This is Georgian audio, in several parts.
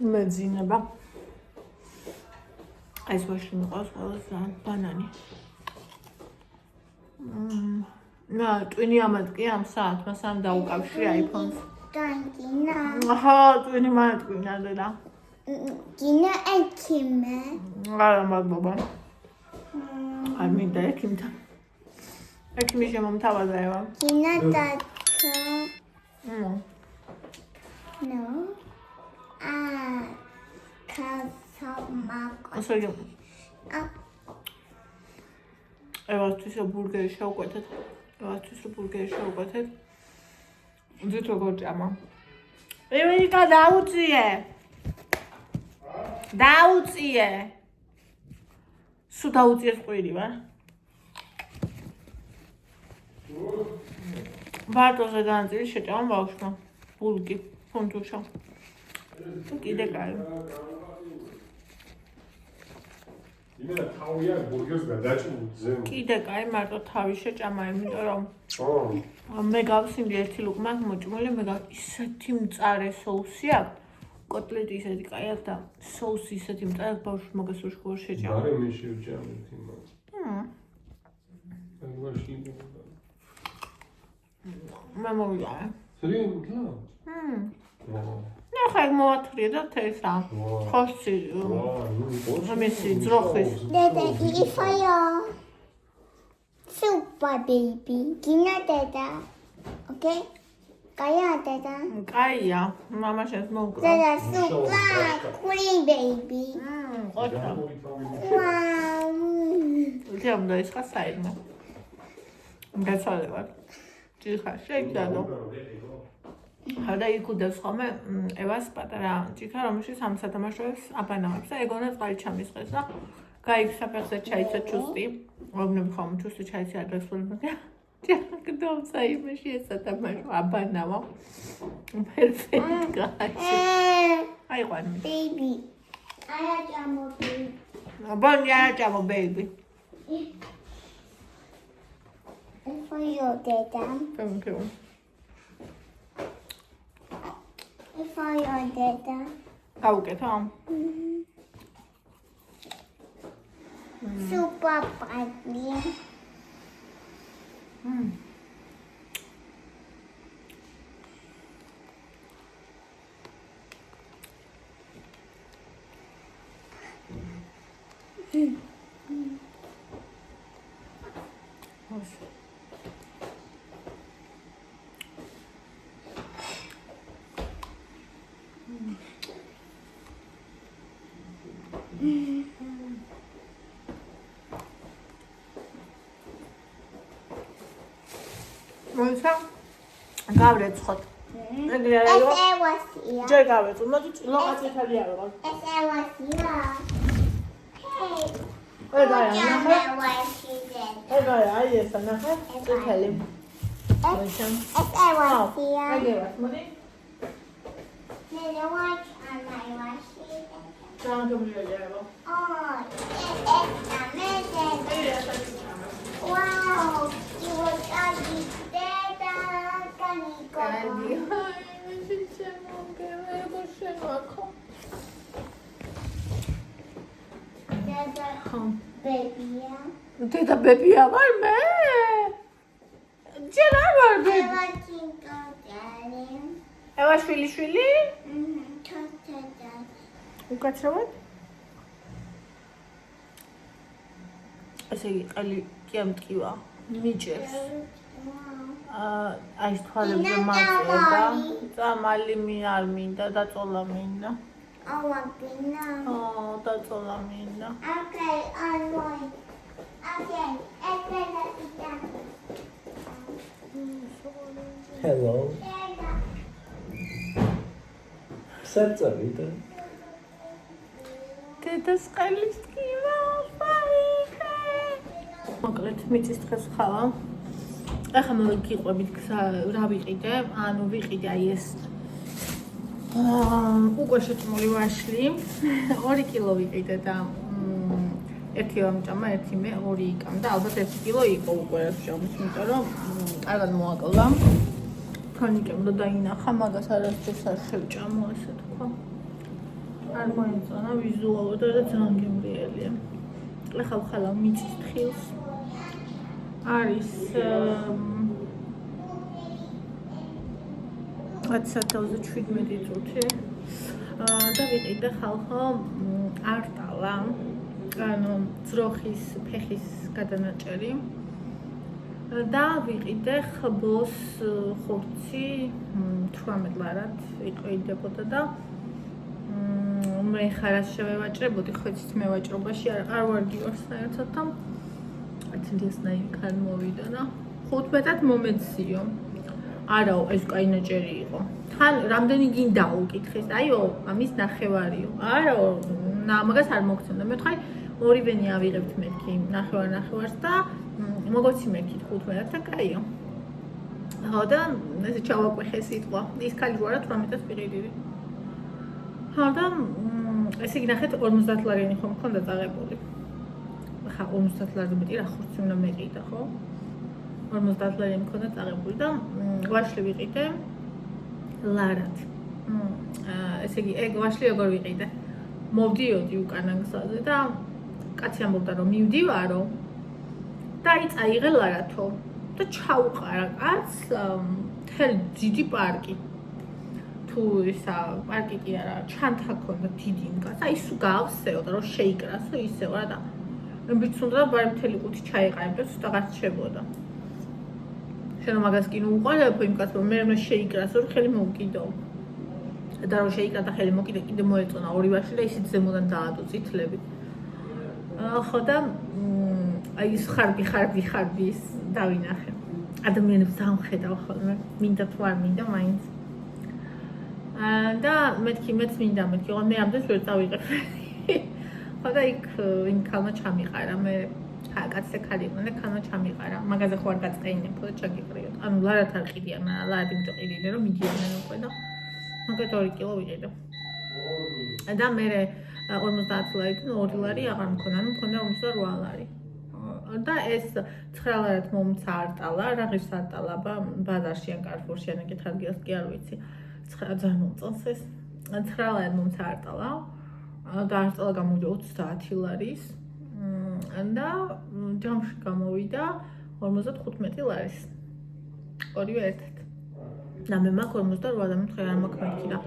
მეძინება. ეს ვაშლი მიყავს ყველაზე ბანანი. ტვინი ამად კი ამ საათმა სამ დაუკავშირე iPhone-ს. Gina. აჰა, ტვინი მარტკვინა და. Gina ekime. არა მადლობა. არ მინდა ექიმთან. ექიმი შემომთავაზეა. Gina tata. No. ასე იგი. ევასთვის ბურგერი შევკვეთეთ. ძით როგორ ჭამა. ევიკა დაუწიე. სულ დაუწიეს ყვირი ვარ. ბარტოზე განწილი შეჭამა ბავშვმა. ბულკი, ფუნჯუშა. კიდე კაი. იმენა თავია ბურგერს გადაჭიმუძე. კიდე კაი, მარტო თავი შეჭამა, იმიტომ რომ მე გავსინდი ერთი ლუკმა მოჭმული, მე ისეთი მწარე соуსი აქვს. კოტლეტი ისეთი კაი აქვს და соуსი ისეთი მწარე ბავშვს მაგას უშქურ შეჭამა. მარე მე შევჭამეთ იმას. აი ვაში. მე მოვიდა. სერიოზულად? ნახე მოათვრია და თესა. ხოსი. ამისი ძროხის. Dada, ifaya. Super baby. Gina dada. Okay? Kaya dada. კაია, მამაშენს მოვკრა. Dada, super queen baby. ოჩა. Wow. ვთქვამ და ის ხა საერთოდ. გაცვალებად. ჭიხა შეიჭადო. და იქუდებს ხოლმე ევას პატარა ჭიქა, რომელშიც ამ სათამაშოებს აბანავებს და ეგონა წყალი ჩამისხეს და გაიქცა ფეხზე ჩაიცა ჩუსტი. ობნები ხოლმე ჩუსტი ჩაიცა ადრესულები. ჯაკდომსა იმაში ეს სათამაშო აბანავა. პერფექტ გაიცა. აი ყვანი. Baby. Aya jamo baby. ბონია ჭამო ბეიბი. For your dada. Thank you. For your dada. გავუკეთო? Super baby. მოიცა? გავრეცხოთ. ეგრე არა იყო? ჯერ გავეწყო, მოდი ლოყაცი ხალი არ ვიყო. ეგაა, აი ესა ნახე, წითელი. მოიცა? ეგე ვარ, მოდი. გამგმირია იყო. Wow, you were daddy, dada, Candy. Ay, me Dada, baby. Dada, baby, var mı? Cenar var baby. Eva şvili. უკაცრავად? ესე იგი, ყელი კი ამტკივა. მიჭერს. აი ეს თვალებზე მაწვება. წამალი არ მინდა, დაწოლა მინდა. დაწოლა მინდა. Okay, I'm going. Okay, Hello. Საწავიდა. დედას ყელის ტკივა, ფაიქე. მოკლედ, მიწის დღეს ხავა. ახლა მოგიყვებით რა ვიყიდე, ანუ ვიყიდე აი ეს უკვე შეჭმული ვაშლი. 2 კილო ვიყიდე და 1 ამჭამა, 1 მე 2 იკამ და ალბათ 1 კილო იყო უკვე შამის, იმიტომ რომ კარგად მოაკლა. ქონიკემ და დაინახა, მაგას არასდროს არ შევჭამო, ასე თქვა. არ მოეწონა ვიზუალურად და ძალიან გემრიელია. ახლა ხალხალა მიწის თხილს არის 17 წუთი და ვიყიდე ხალხო არტალა ანუ ძროხის ფეხის გადანაჭერი და ვიყიდე ხბოს ხორცი 18 ლარად იყიდებოდა და მე ხარას შევევაჭრებოდი ხო იცით მე ვაჭრობაში არ ვარ გიორს საერთოდ და ათლისნაირი კან მოვიდა და 15-ად მომეციო არაო ეს კაინაჭერი იყო თან რამდენი გინდაო კითხეს აიო ამის ნახევარიო არაო მაგას არ მოგცემდა მე ვთქვი ორივენი ავიღებთ მეთქი ნახევარს და მოგოცი მეთქი 15-ად და კაიო ხო და ესე ჩავაკვეხე სიტყვა ის ქალი ვარა 18-ად ვიყიდიდი ხო და ესე იგი ნახეთ 50 ლარიანი ხომ მქონდა წაღებული ხა 50 ლარზე მეტი რა ხორცი უნდა მეყიდა ხო 50 ლარიანი მქონდა წაღებული და ვაშლი ვიყიდე ლარად ესე იგი ეგ ვაშლი როგორ ვიყიდე მოვდიოდი უკანა გზაზე და კაცი ამბობდა რომ მივდივარო და წაიღე ლარათო და ჩაუყარა კაც თელ დიდი პარკი თუ ისა პარკი კი არა ჩანთა ქონდა დიდი მკაც აი სულ გავსეოდა რომ შეიკრასო ისევ რა და მბიცუნდა და ბარი მთელი ყუთი ჩაიყარებდა ცოტაღაც შებოდა შენ მაგას კი ნუ უყარებ იმ კაცს რომ მე შეიკრასო რომ ხელი მოვკიდო და რომ შეიკრა და ხელი მოკიდე კიდე მოეწონა ორი ვაში და ისიც ზემოდან დაადო წითლები ხო და აი ეს ხარბი ის დავინახე ადამიანებს დამხედავ ხოლმე მინდა თუ არ მინდა მაინც და მეთქი მეც მინდა მეთქი მე ამდენს ვერ წავიღებ ხო და იქ იმ ქალმა ჩამიყარა მე კაცზე ქალი იყო და ქალმა ჩამიყარა მაგაზე ხო არ გაწყეინებო და ჩაგიყრიო ანუ ლარად არ ყიდიან მაგრამ ლარად იმიტომ ყიდიდნენ რომ მიდიოდნენ უკვე და მაგათ 2 კილო ვიყიდო და მე 50 ლარიდან 2 ლარი აღარ მქონდა ანუ მქონდა 58 ლარი და ეს 9 ლარად მომცა არტალა რაღის არტალაბა ბაზარში ან კარფურში ან ეგეთ ადგილას კი არ ვიცი 9 ძალიან მომწონს ეს 9 ლარად მომცა არტალა და არტალა გამოვიდა 30 ლარის და ჯამში გამოვიდა 55 ლარის ორივე ერთად და მე მაქვს 48 და მე თქვი არ მაქვს მეთქი და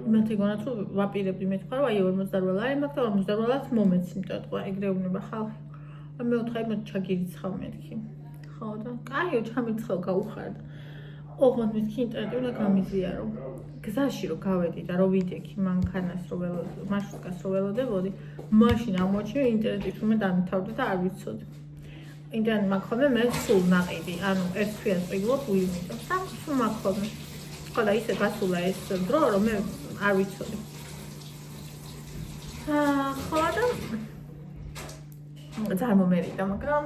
იმათი გონათ რომ ვაპირებდი მე თქვა რომ აი 48 ლარი მაქვს და 48 ლარს მომეცი იმიტომ თქვა ეგრე უნება ხალხი მე ვთქვი მე ჩაგირიცხავ მეთქი ხო და კაიო ჩამირცხავ გაუხარდა ოღონდ მეთქი ინტერნეტი უნდა გამიზიარო გზაში რომ გავედი და რომ ვიდექი მანქანას რომ მარშრუტკას რომ ველოდებოდი მაშინ აღმოჩნდა ინტერნეტით რომ მე დამთავრდა და არ ვიცოდი ინტერნეტი მაქვს ხოლმე მე სულ ნაყიდი ანუ ერთ თვეას ვიგლობ უიმიტო და სულ მაქვს ხოლმე ხო და ისე გასულა ეს დრო რომ მე არ ვიცოდი ხო და ძალიან მომერიდა მაგრამ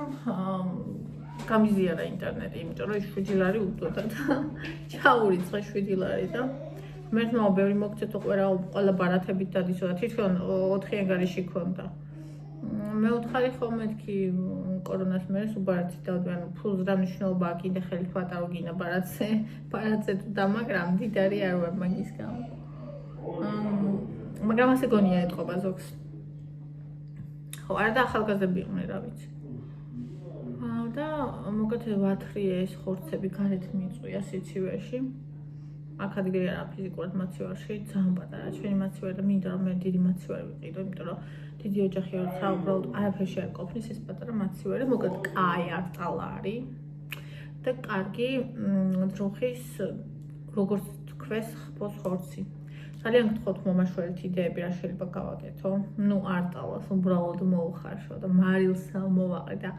გამიზიარა ინტერნეტი იმიტომ რომ 7 ლარი უდოდა და ჩაურიცხე 7 ლარი და მე თვითონ ბევრი მოგცეთო ყველა ბარათებით დადისო და თვითონ 4 ანგარიში ქონდა მე ვთხარი ხო მეთქი კორონას მერე სულ ბარათით დავდი ანუ ფულს რა მნიშვნელობა აქვს კიდე ხელით ვატარო გინა ბარათზე თუ დამაგრამ დიდარი არ ვარ მაგის გამო მაგრამ ასე გონია ეთყობა ზოგს ხო არა და ახალგაზრდები იყვნენ რა ვიცი და მოგეთე ვათრიე ეს ხორცები გარეთ მიიწვია სიცივეში აქ ადგილი არა ფიზიკურად მაცივარში ძალიან პატარა ჩვენი მაცივარი და მინდა რომ მე დიდი მაცივარი ვიყიდო იმიტომ რომ დიდი ოჯახი როცა უბრალოდ არაფერში არ ყოფნის ეს პატარა მაცივარი მოგეთ კაი არტალა არის და კარგი ძროხის როგორც თქვეს ხბოს ხორცი ძალიან გთხოვთ მომაშვერეთ იდეები რა შეიძლება გავაკეთო ნუ არტალას უბრალოდ მოვხარშო და მარილსა მოვაყე და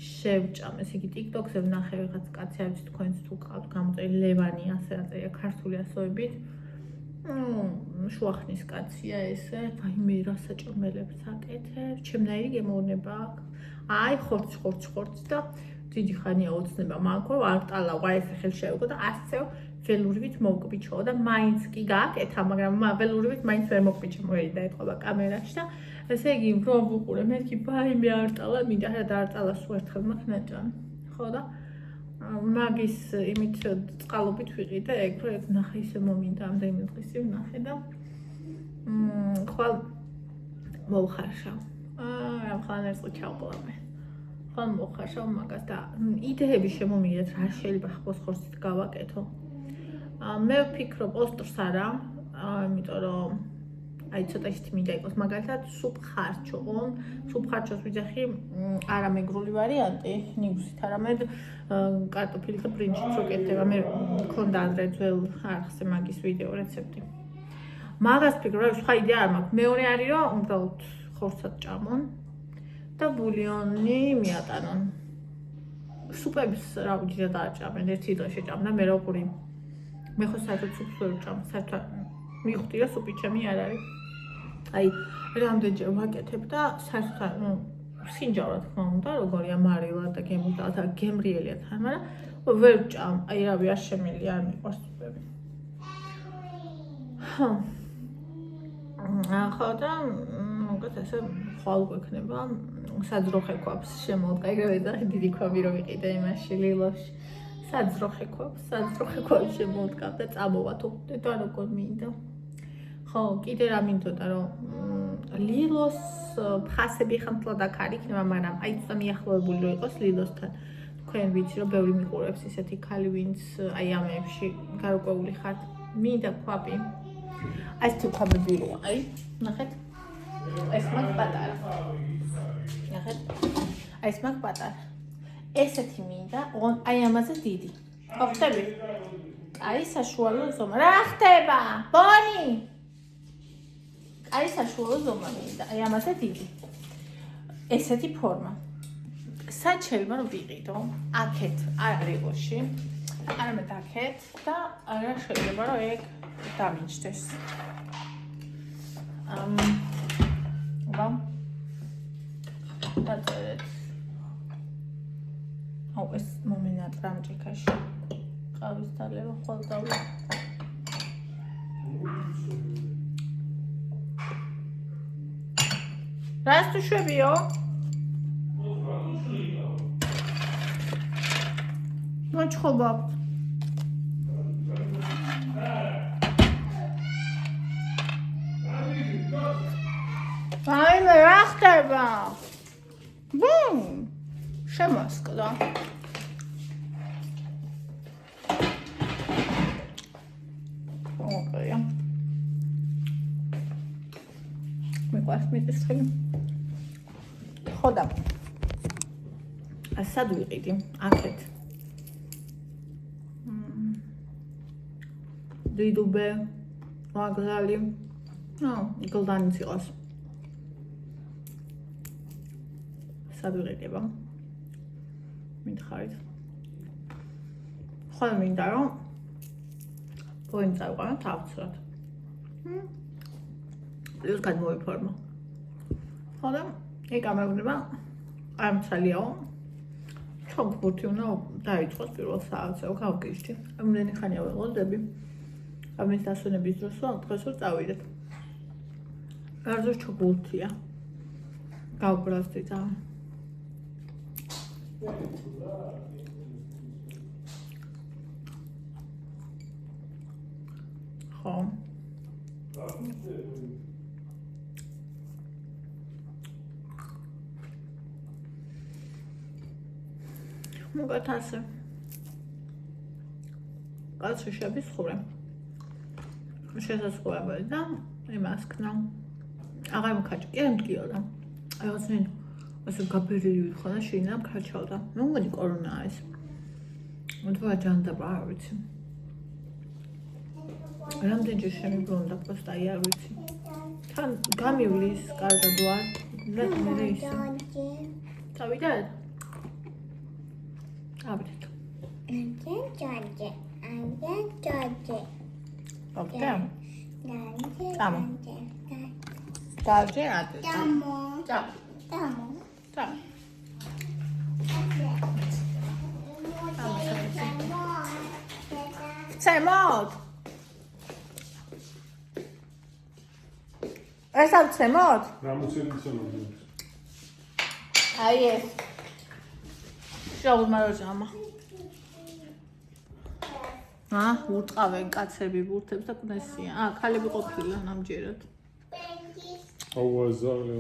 შევჭამ ესე იგი TikTok-ზე ვნახე ვიღაც კაცი არ ვიცი თქვენც თუ ყავთ გამოწერილი ლევანი ასე აწერია ქართული ასოებით შუახნის კაცია ესე აი მე რა საჭმელებს აკეთებ ჩემნაირი გემოვნება აი ხორცი და დიდი ხანია ოცნება მაგ რომ არტალა ვაის ხელ შევგო და ასე ველურივით მოვკბიჩო და მაინც კი გააკეთა მაგრამ ველურივით მაინც ვერ მოვკბიჩო მოედა ეთყობა კამერაში და ესე იგი რომ ვუყურე მეთქი ბაი მე არტალა მინდა და არტალას უერთხელ მაქნაჭან ხო და მაგის იმით წყალობით ვიყიდე ეგ რომ ნახე ისე მომინდა ამდენი დღისი ვნახე და ხვალ მოვხარშავ. რა ხან ეს ჩავყოლამე. ხვალ მოვხარშავ მაგას და იდეები შემომიეთ რა შეიძლება ხოსხოსით გავაკეთო. მე ვფიქრობ პოსტს არა, იმიტომ რომ აი ცოტა ისეთი მინდა იყოს მაგალითად სუპ ხარჩო. სუპ ხარჩოს ვიძახი არა მეგრული ვარიანტი, ნიგუსით არამედ კარტოფილით და ბრინჯით რო კეთდება. მე მქონდა ადრე ძველ არხზე მაგის ვიდეო რეცეპტი. მაგას ვფიქრობ, რომ სხვა იდეა არ მაქვს. მეორე არის რომ უბრალოდ ხორცად ჭამონ და ბულიონი მიატანონ. სუპებს რა ვიჯდა დააჭამენ, ერთი დღე შეჭამდა, მე როგორი მე ხო საერთოდ სუპს ვერ ვჭამ, საერთოდ მივხვდი რომ სუპი ჩემი არ არის. აი, რამდენჯერ ვაკეთებ და საერთოდ სინჯავრა თქმა უნდა, როგორია მარილად და გემრიელად და გემრიელია თან, მაგრამ ვერ ვჭამ, აი რავი არ შემილი არ მიყვარს სუპები. ხო და მოგეთ ესე ხვალ გვექნება საძროხე ქვაფს შემოვდგა ეგრევე და დიდი ქვაბი რო ვიყიდე იმაში ლილოში. საძროხე ქვაფს შემოვდგა და წამოვა თუ და როგორ მინდა. ხო, კიდე რა მინდოდა რომ ლილოს ფხასები ხანთლად აქ არ იქნება, მაგრამ აი ცოტა მიახლოებული რო იყოს ლილოსთან. თქვენ ვიცი რომ ბევრი მიყურებს ისეთი ქალი, ვინც აი ამებში გარკვეული ხართ. მინდა ქვაბი. აი ეს ქვაბები როა, აი, ნახეთ. ეს მაგ პატარა. ნახეთ. აი ეს მაგ პატარა. ესეთი მინდა, აი ამაზე დიდი. ხო ხტები? აი საშუალო ზომა. რა ხდება? ბონი! აი საშუალო ზომა მინდა, აი ამაზე დიდი. ესეთი ფორმა. სად შეიძლება რომ ვიყიდო? აქეთ, არ რიგოში. არამედ აქეთ და არა შეიძლება რომ ეგ დამიჯდეს. ვა. დაწერეთ. აუ ეს მომენა ტრამჭიქაში. ყავის დალევა ხვალ დავი. რას თუ შვებიო? მოჩხობა. აი მე რა ხდება? ბუმ! შემოსკდა. ოკეი. მიყვარს მიწისხილი. ხო და სად ვიყიდი? აქეთ. დიდუბე, ვაგზალი. გლდანიც იყოს. სად ვიყიდება? მითხარით. ხოლმე მინდა რომ პოინტს ავყავთ ავცრათ. ეს გადმოიფორმა. ხო და ეგ ამეუბნება ამცალიაო. ჩოგბურთი უნდა დაიწყოს პირველ საათზე, გავგიშდი. ამდენი ხანია ველოდები. ამის დასვენების დროს დღეს ვარ წავიდეთ. გარდა ჩოგბურთია. გავბრაზდი და ხო. მოგათასე. კაცი შებისხურე. შესაძლებელი და იმას ქნა. აღარ მქაჭ. კი არ მდგიოდა. აი ასენ ასე გაბერილი ხო და შეიძლება მქაჩავდა. მე მგონი კორონაა ეს. მოთვა ჯანდაბა არ ვიცი. რამდენჯერ შემიბრუნდა პროსტა აი არ ვიცი. თან გამივლის კარგად ვარ. მე ისე. წავიდეთ? წავიდეთ. ოკეი. Tamo. Davde, ate. Tamo. Tamo. Tamo. Tamo. Chcę mod. Esam chce mod. A jest. Შეუგმაროჟამა. ურწყავენ კაცები ბურთებს და კნესია. ქალები ყოფილან ამჯერად. აუაზალე.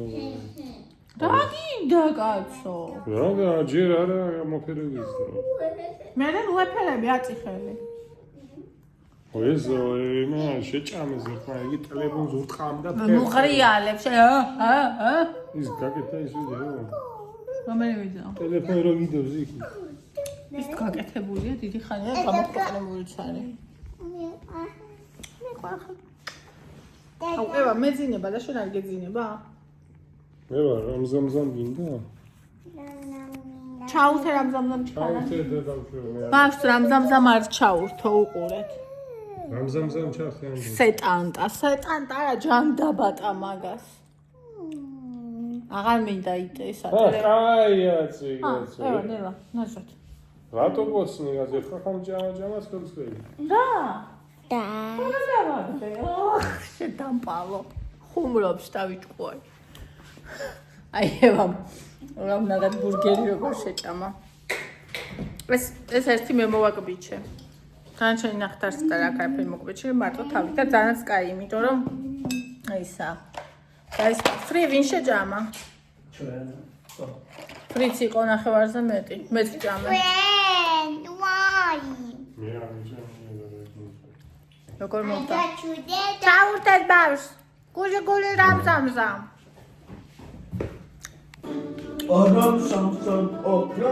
რა გინდა კაცო? რა ჯერ არა მოფერების დრო. მე და უეფერები აწიხელი. ეს იმა შეჭამეს ხა იგი ტელეფონს ურტყამდა მუღრიალებს ის გაკეთა ის ვიდეო რომელი ვიდეო? ტელეფონი რო გიდევს იქ ის გაკეთებულია დიდი ხანია გამოქვეყნებული ჩარი. აუ ევა მეძინება და შენ არ გეძინება? მე ვარ რამზამზამ გინდა ჩაუთე რამზამზამ ჩქარა. ჩაუთე და დავშვე ბავშვს რამზამზამ არ ჩაურთო უყურეთ. რამზამზამ ჩახიან სეტანტა რა ჯანდაბატა მაგას. აღარ მინდა იტესა. კაია ციგაცო. ევა ნელა ნაჟოთ. რატო გოცნი გაზე ხახამ ჯამას ხელსხელი. და და გავაგდე. ოხ შედამპალო. ხუმრობს დავიჭყოი. აი ევა რა უნდა ბურგერი როგორ შეჭამა. ეს ერთი მე მოვაკბიჩე. განჩენი ნახტარს და რა კაფე მოკბიჩე მარტო თავი და ძალიანაც კაი, იმიტომ რომ ისა. ეს ფრი ვინ შეჭამა? ჩვენ. ფრიც იყო ნახევარზე მეტი. მეც ჭამე. friend why მე არ მიჭამე როგორ მოვდა? today ჩაურთეთ ბავშვს. გული რამზამზამ. ორამ სამსამ ოფრა